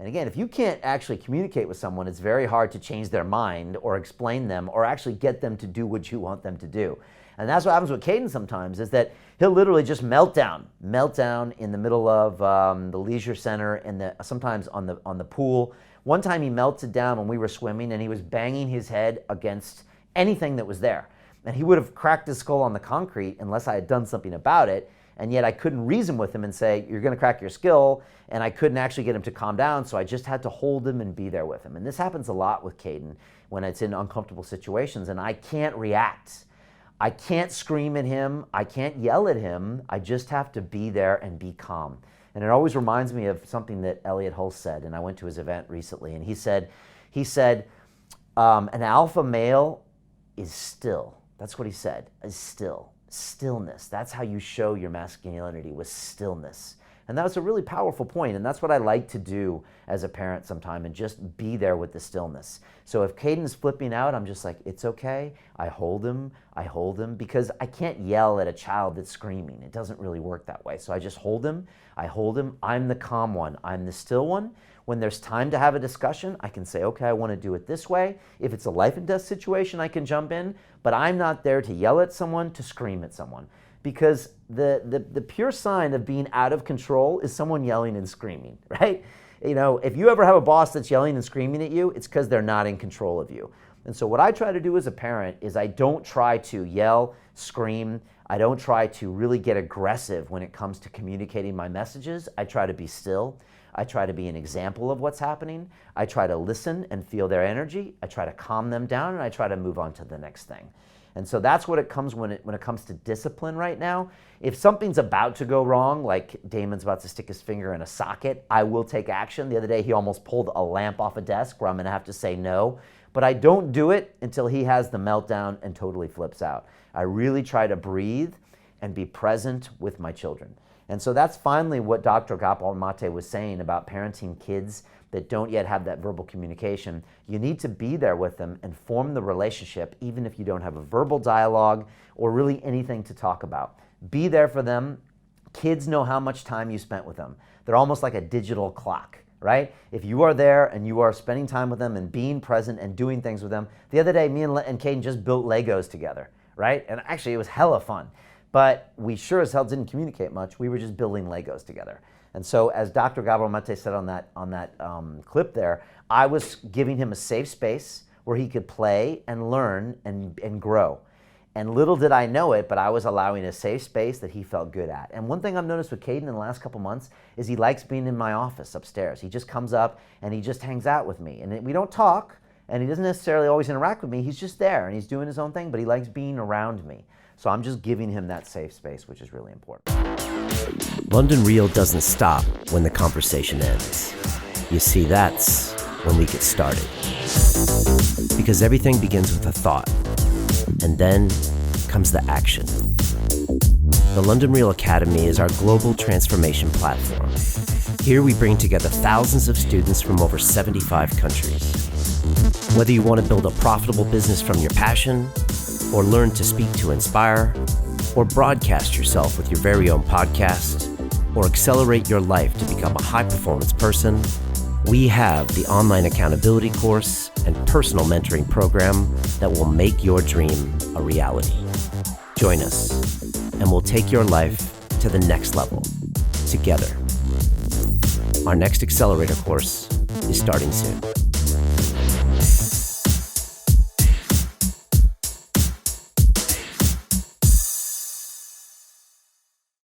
And again, if you can't actually communicate with someone, it's very hard to change their mind or explain them or actually get them to do what you want them to do. And that's what happens with Caden sometimes, is that he'll literally just melt down in the middle of the leisure center and sometimes on the pool. One time he melted down when we were swimming and he was banging his head against anything that was there. And he would have cracked his skull on the concrete unless I had done something about it. And yet I couldn't reason with him and say, you're gonna crack your skull, and I couldn't actually get him to calm down, so I just had to hold him and be there with him. And this happens a lot with Caden when it's in uncomfortable situations, and I can't react. I can't scream at him, I can't yell at him, I just have to be there and be calm. And it always reminds me of something that Elliot Hulse said, and I went to his event recently, and he said, an alpha male is still. That's what he said, is still. Stillness. That's how you show your masculinity, with stillness. And that was a really powerful point, and that's what I like to do as a parent sometime, and just be there with the stillness. So if Caden's flipping out, I'm just like, it's okay. I hold him, because I can't yell at a child that's screaming. It doesn't really work that way. So I just hold him, I'm the calm one, I'm the still one. When there's time to have a discussion, I can say, okay, I want to do it this way. If it's a life and death situation, I can jump in, but I'm not there to yell at someone, to scream at someone. Because the pure sign of being out of control is someone yelling and screaming, right? You know, if you ever have a boss that's yelling and screaming at you, it's because they're not in control of you. And so what I try to do as a parent is I don't try to yell, scream. I don't try to really get aggressive when it comes to communicating my messages. I try to be still. I try to be an example of what's happening. I try to listen and feel their energy. I try to calm them down, and I try to move on to the next thing. And so that's what it comes when it comes to discipline right now. If something's about to go wrong, like Damon's about to stick his finger in a socket, I will take action. The other day, he almost pulled a lamp off a desk where I'm gonna have to say no. But I don't do it until he has the meltdown and totally flips out. I really try to breathe and be present with my children. And so that's finally what Dr. Gopal Mate was saying about parenting kids that don't yet have that verbal communication. You need to be there with them and form the relationship, even if you don't have a verbal dialogue or really anything to talk about. Be there for them. Kids know how much time you spent with them. They're almost like a digital clock, right? If you are there and you are spending time with them and being present and doing things with them. The other day, me and Caden just built Legos together, right? And actually, it was hella fun. But we sure as hell didn't communicate much. We were just building Legos together. And so as Dr. Gabor Mate said on that clip there, I was giving him a safe space where he could play and learn and grow. And little did I know it, but I was allowing a safe space that he felt good at. And one thing I've noticed with Caden in the last couple months is he likes being in my office upstairs. He just comes up and he just hangs out with me. And we don't talk, and he doesn't necessarily always interact with me. He's just there and he's doing his own thing, but he likes being around me. So I'm just giving him that safe space, which is really important. London Real doesn't stop when the conversation ends. You see, that's when we get started. Because everything begins with a thought, and then comes the action. The London Real Academy is our global transformation platform. Here we bring together thousands of students from over 75 countries. Whether you want to build a profitable business from your passion, or learn to speak to inspire, or broadcast yourself with your very own podcast, or accelerate your life to become a high-performance person, we have the online accountability course and personal mentoring program that will make your dream a reality. Join us, and we'll take your life to the next level, together. Our next accelerator course is starting soon.